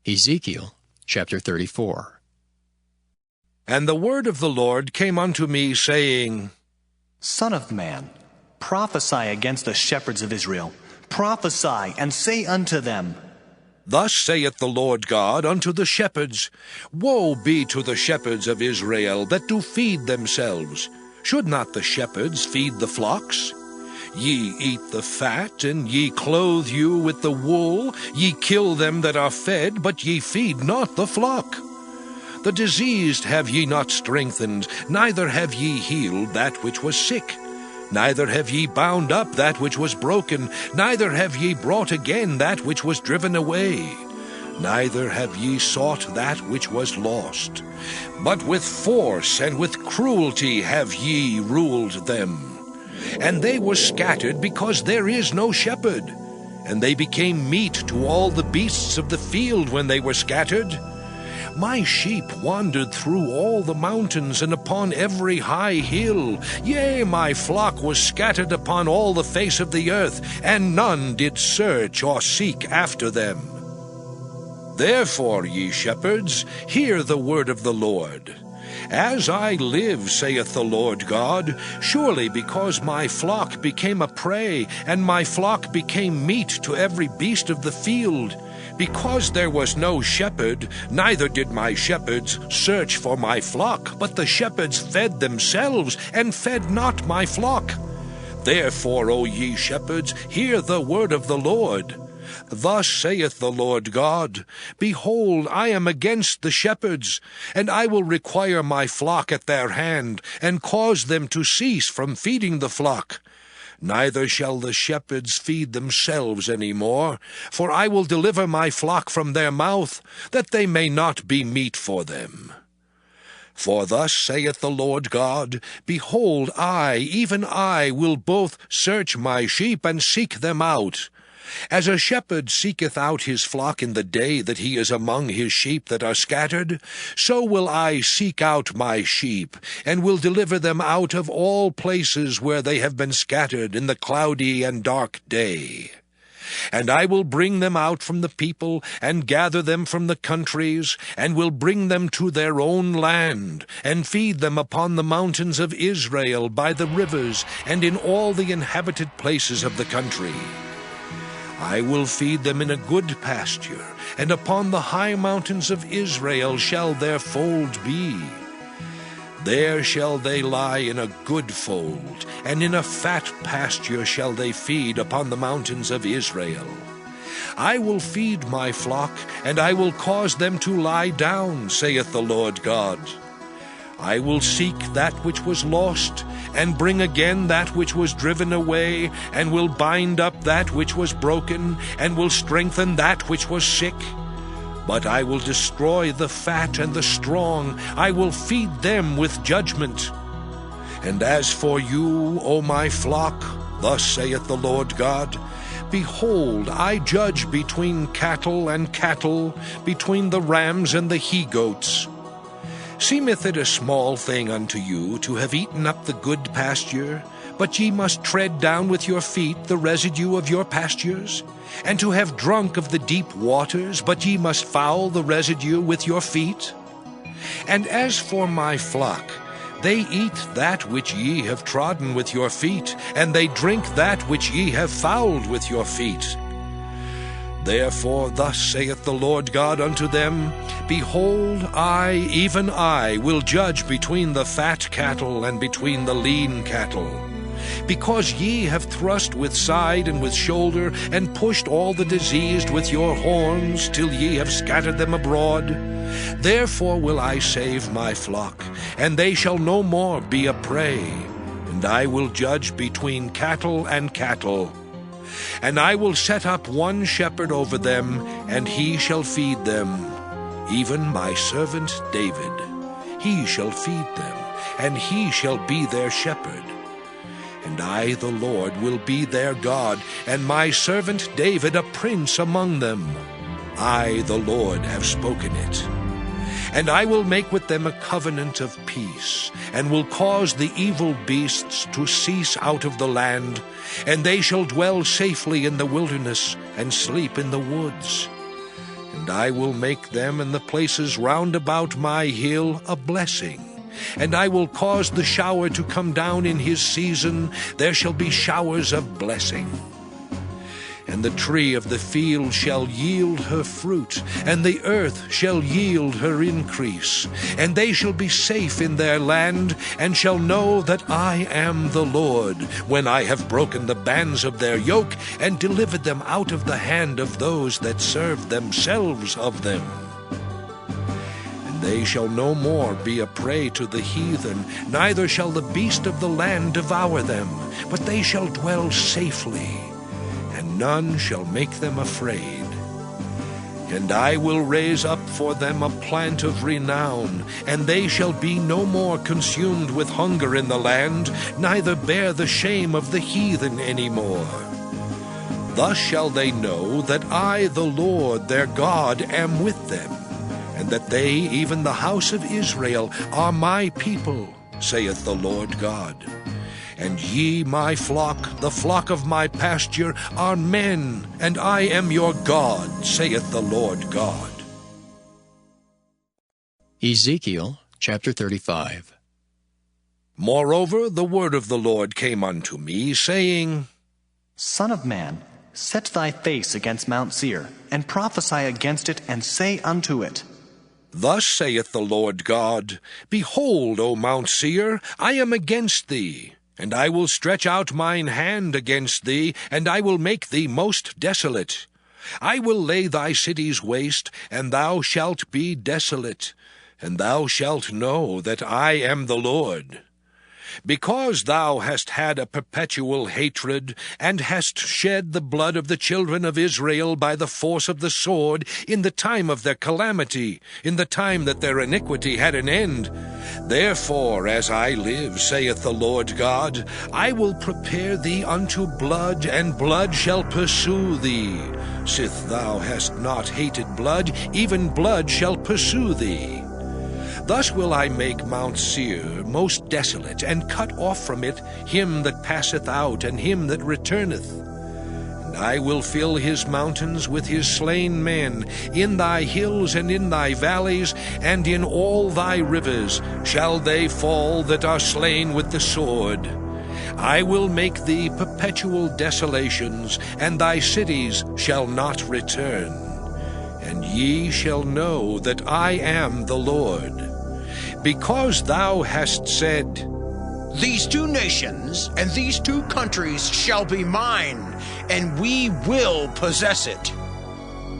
Ezekiel chapter 34. And the word of the Lord came unto me, saying, Son of man, prophesy against the shepherds of Israel. Prophesy, and say unto them, Thus saith the Lord God unto the shepherds, Woe be to the shepherds of Israel that do feed themselves. Should not the shepherds feed the flocks? Ye eat the fat, and ye clothe you with the wool. Ye kill them that are fed, but ye feed not the flock. The diseased have ye not strengthened, neither have ye healed that which was sick. Neither have ye bound up that which was broken, neither have ye brought again that which was driven away. Neither have ye sought that which was lost. But with force and with cruelty have ye ruled them. And they were scattered because there is no shepherd. And they became meat to all the beasts of the field when they were scattered. My sheep wandered through all the mountains and upon every high hill. Yea, my flock was scattered upon all the face of the earth, and none did search or seek after them. Therefore, ye shepherds, hear the word of the Lord. As I live, saith the Lord God, surely because my flock became a prey, and my flock became meat to every beast of the field, because there was no shepherd, neither did my shepherds search for my flock, but the shepherds fed themselves, and fed not my flock. Therefore, O ye shepherds, hear the word of the Lord. Thus saith the Lord God, Behold, I am against the shepherds, and I will require my flock at their hand, and cause them to cease from feeding the flock. Neither shall the shepherds feed themselves any more, for I will deliver my flock from their mouth, that they may not be meat for them. For thus saith the Lord God, Behold, I, even I, will both search my sheep and seek them out. As a shepherd seeketh out his flock in the day that he is among his sheep that are scattered, so will I seek out my sheep, and will deliver them out of all places where they have been scattered in the cloudy and dark day. And I will bring them out from the people, and gather them from the countries, and will bring them to their own land, and feed them upon the mountains of Israel, by the rivers, and in all the inhabited places of the country. I will feed them in a good pasture, and upon the high mountains of Israel shall their fold be. There shall they lie in a good fold, and in a fat pasture shall they feed upon the mountains of Israel. I will feed my flock, and I will cause them to lie down, saith the Lord God. I will seek that which was lost, and bring again that which was driven away, and will bind up that which was broken, and will strengthen that which was sick. But I will destroy the fat and the strong, I will feed them with judgment. And as for you, O my flock, thus saith the Lord God, Behold, I judge between cattle and cattle, between the rams and the he-goats. Seemeth it a small thing unto you to have eaten up the good pasture, but ye must tread down with your feet the residue of your pastures? And to have drunk of the deep waters, but ye must foul the residue with your feet? And as for my flock, they eat that which ye have trodden with your feet, and they drink that which ye have fouled with your feet. Therefore thus saith the Lord God unto them, Behold, I, even I, will judge between the fat cattle and between the lean cattle. Because ye have thrust with side and with shoulder, and pushed all the diseased with your horns, till ye have scattered them abroad, therefore will I save my flock, and they shall no more be a prey. And I will judge between cattle and cattle. And I will set up one shepherd over them, and he shall feed them, even my servant David. He shall feed them, and he shall be their shepherd. And I, the Lord, will be their God, and my servant David a prince among them. I, the Lord, have spoken it. And I will make with them a covenant of peace, and will cause the evil beasts to cease out of the land, and they shall dwell safely in the wilderness, and sleep in the woods. And I will make them and the places round about my hill a blessing. And I will cause the shower to come down in his season. There shall be showers of blessing. And the tree of the field shall yield her fruit, and the earth shall yield her increase. And they shall be safe in their land, and shall know that I am the Lord, when I have broken the bands of their yoke, and delivered them out of the hand of those that serve themselves of them. And they shall no more be a prey to the heathen, neither shall the beast of the land devour them, but they shall dwell safely, and none shall make them afraid. And I will raise up for them a plant of renown, and they shall be no more consumed with hunger in the land, neither bear the shame of the heathen any more. Thus shall they know that I, the Lord their God, am with them, and that they, even the house of Israel, are my people, saith the Lord God. And ye, my flock, the flock of my pasture, are men, and I am your God, saith the Lord God. Ezekiel chapter 35. Moreover, the word of the Lord came unto me, saying, Son of man, set thy face against Mount Seir, and prophesy against it, and say unto it, Thus saith the Lord God, Behold, O Mount Seir, I am against thee, and I will stretch out mine hand against thee, and I will make thee most desolate. I will lay thy cities waste, and thou shalt be desolate, and thou shalt know that I am the Lord. Because thou hast had a perpetual hatred, and hast shed the blood of the children of Israel by the force of the sword, in the time of their calamity, in the time that their iniquity had an end, therefore, as I live, saith the Lord God, I will prepare thee unto blood, and blood shall pursue thee. Sith thou hast not hated blood, even blood shall pursue thee. Thus will I make Mount Seir most desolate, and cut off from it him that passeth out, and him that returneth. And I will fill his mountains with his slain men, in thy hills and in thy valleys, and in all thy rivers shall they fall that are slain with the sword. I will make thee perpetual desolations, and thy cities shall not return. And ye shall know that I am the Lord. Because thou hast said, These two nations and these two countries shall be mine, and we will possess it.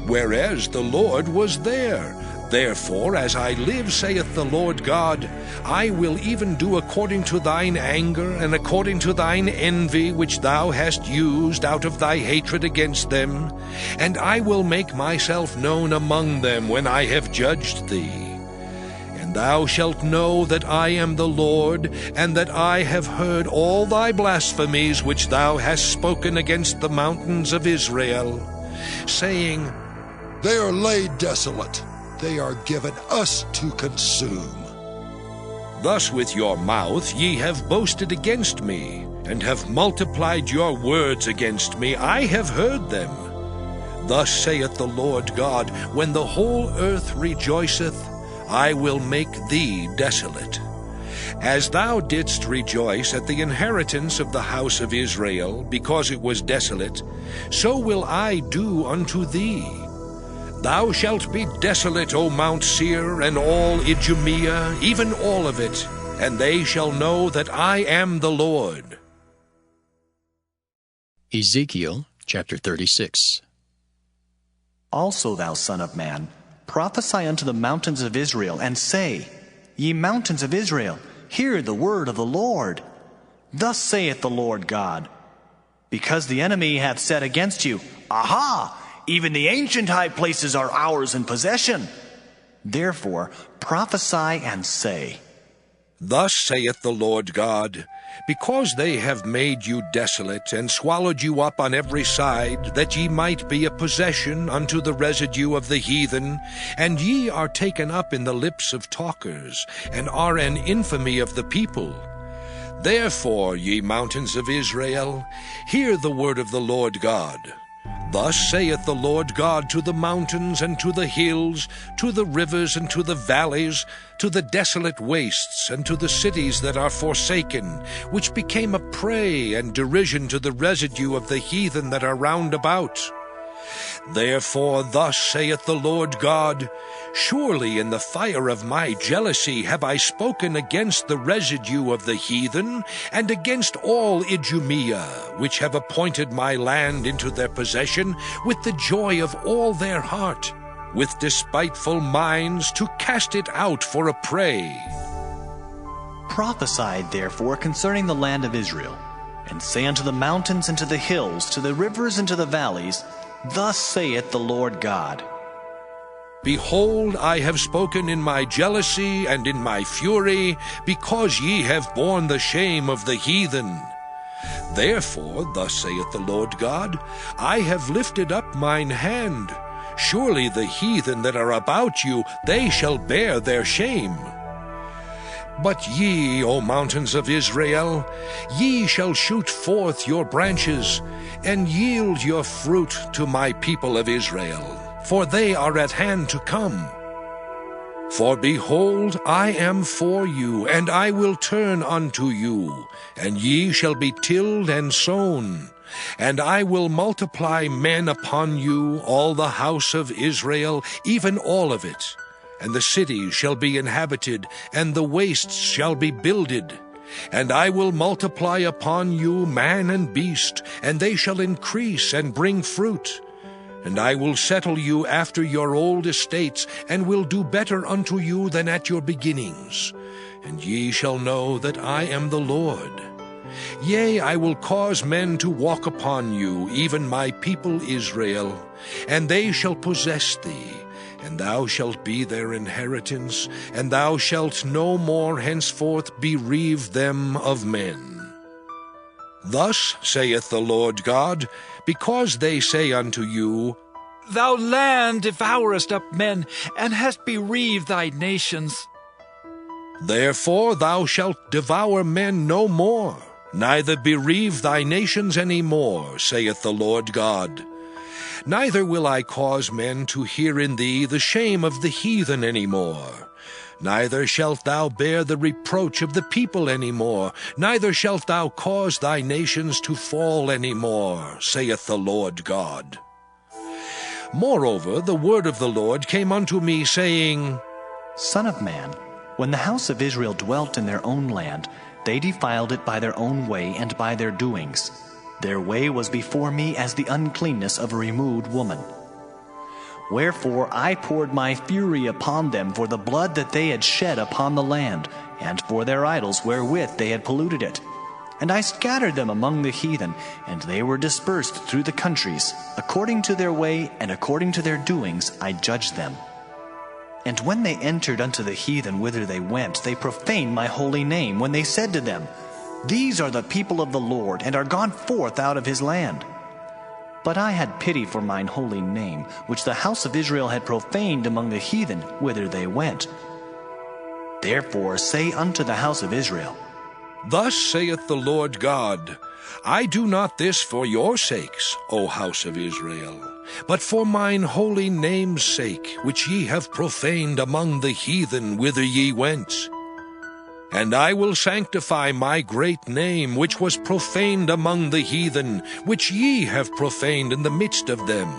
Whereas the Lord was there. Therefore, as I live, saith the Lord God, I will even do according to thine anger, and according to thine envy, which thou hast used out of thy hatred against them, and I will make myself known among them when I have judged thee. And thou shalt know that I am the Lord, and that I have heard all thy blasphemies which thou hast spoken against the mountains of Israel, saying, They are laid desolate. They are given us to consume. Thus with your mouth ye have boasted against me, and have multiplied your words against me. I have heard them. Thus saith the Lord God, When the whole earth rejoiceth, I will make thee desolate. As thou didst rejoice at the inheritance of the house of Israel, because it was desolate, so will I do unto thee. Thou shalt be desolate, O Mount Seir, and all Idumea, even all of it, and they shall know that I am the Lord. Ezekiel chapter 36. Also, thou son of man, prophesy unto the mountains of Israel, and say, Ye mountains of Israel, hear the word of the Lord. Thus saith the Lord God, Because the enemy hath said against you, Aha! Even the ancient high places are ours in possession. Therefore prophesy and say, Thus saith the Lord God, Because they have made you desolate, and swallowed you up on every side, that ye might be a possession unto the residue of the heathen, and ye are taken up in the lips of talkers, and are an infamy of the people. Therefore, ye mountains of Israel, hear the word of the Lord God. Thus saith the Lord God to the mountains and to the hills, to the rivers and to the valleys, to the desolate wastes and to the cities that are forsaken, which became a prey and derision to the residue of the heathen that are round about. Therefore thus saith the Lord God, Surely in the fire of my jealousy have I spoken against the residue of the heathen, and against all Idumea, which have appointed my land into their possession, with the joy of all their heart, with despiteful minds to cast it out for a prey. Prophesy therefore concerning the land of Israel, and say unto the mountains and to the hills, to the rivers and to the valleys, Thus saith the Lord God, Behold, I have spoken in my jealousy and in my fury, because ye have borne the shame of the heathen. Therefore, thus saith the Lord God, I have lifted up mine hand. Surely the heathen that are about you, they shall bear their shame. But ye, O mountains of Israel, ye shall shoot forth your branches, and yield your fruit to my people of Israel, for they are at hand to come. For behold, I am for you, and I will turn unto you, and ye shall be tilled and sown. And I will multiply men upon you, all the house of Israel, even all of it. And the cities shall be inhabited, and the wastes shall be builded. And I will multiply upon you man and beast, and they shall increase and bring fruit. And I will settle you after your old estates, and will do better unto you than at your beginnings. And ye shall know that I am the Lord. Yea, I will cause men to walk upon you, even my people Israel, and they shall possess thee. And thou shalt be their inheritance, and thou shalt no more henceforth bereave them of men. Thus saith the Lord God, because they say unto you, Thou land devourest up men, and hast bereaved thy nations. Therefore thou shalt devour men no more, neither bereave thy nations any more, saith the Lord God. Neither will I cause men to hear in thee the shame of the heathen any more. Neither shalt thou bear the reproach of the people any more. Neither shalt thou cause thy nations to fall any more, saith the Lord God. Moreover, the word of the Lord came unto me, saying, Son of man, when the house of Israel dwelt in their own land, they defiled it by their own way and by their doings. Their way was before me as the uncleanness of a removed woman. Wherefore I poured my fury upon them for the blood that they had shed upon the land, and for their idols wherewith they had polluted it. And I scattered them among the heathen, and they were dispersed through the countries. According to their way and according to their doings I judged them. And when they entered unto the heathen whither they went, they profaned my holy name, when they said to them, These are the people of the Lord, and are gone forth out of his land. But I had pity for mine holy name, which the house of Israel had profaned among the heathen whither they went. Therefore say unto the house of Israel, Thus saith the Lord God, I do not this for your sakes, O house of Israel, but for mine holy name's sake, which ye have profaned among the heathen whither ye went. And I will sanctify my great name, which was profaned among the heathen, which ye have profaned in the midst of them.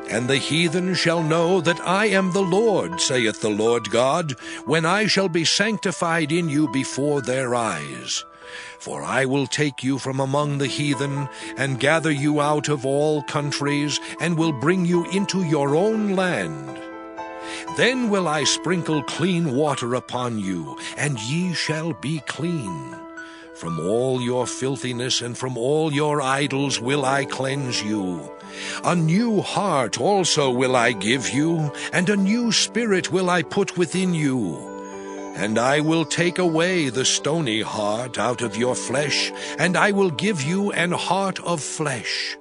And the heathen shall know that I am the Lord, saith the Lord God, when I shall be sanctified in you before their eyes. For I will take you from among the heathen, and gather you out of all countries, and will bring you into your own land. Then will I sprinkle clean water upon you, and ye shall be clean. From all your filthiness and from all your idols will I cleanse you. A new heart also will I give you, and a new spirit will I put within you. And I will take away the stony heart out of your flesh, and I will give you an heart of flesh.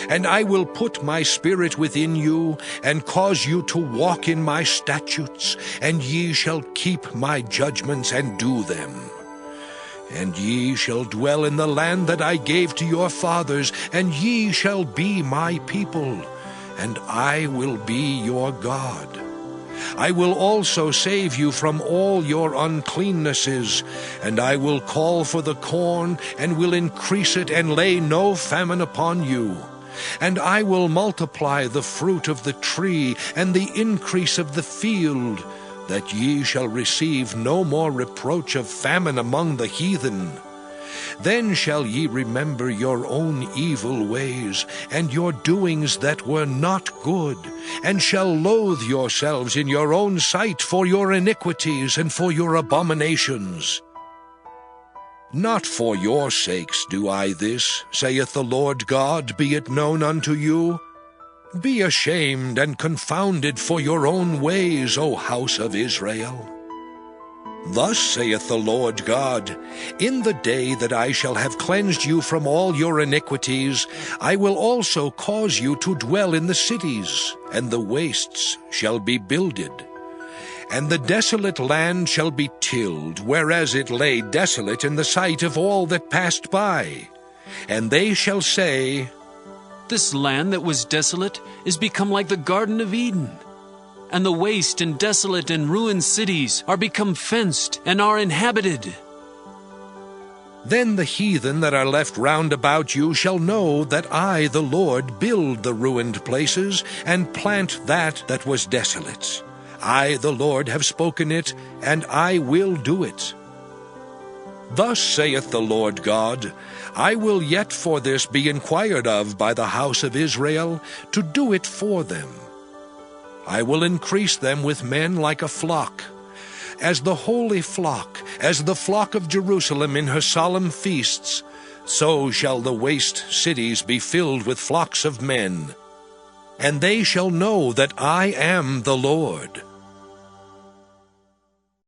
And I will put my spirit within you, and cause you to walk in my statutes, and ye shall keep my judgments and do them. And ye shall dwell in the land that I gave to your fathers, and ye shall be my people, and I will be your God. I will also save you from all your uncleannesses, and I will call for the corn, and will increase it, and lay no famine upon you. And I will multiply the fruit of the tree, and the increase of the field, that ye shall receive no more reproach of famine among the heathen. Then shall ye remember your own evil ways, and your doings that were not good, and shall loathe yourselves in your own sight for your iniquities and for your abominations. Not for your sakes do I this, saith the Lord God, be it known unto you. Be ashamed and confounded for your own ways, O house of Israel. Thus saith the Lord God, in the day that I shall have cleansed you from all your iniquities, I will also cause you to dwell in the cities, and the wastes shall be builded. And the desolate land shall be tilled, whereas it lay desolate in the sight of all that passed by. And they shall say, This land that was desolate is become like the Garden of Eden, and the waste and desolate and ruined cities are become fenced and are inhabited. Then the heathen that are left round about you shall know that I, the Lord, build the ruined places, and plant that was desolate. I, the Lord, have spoken it, and I will do it. Thus saith the Lord God, I will yet for this be inquired of by the house of Israel, to do it for them. I will increase them with men like a flock, as the holy flock, as the flock of Jerusalem in her solemn feasts, so shall the waste cities be filled with flocks of men. And they shall know that I am the Lord.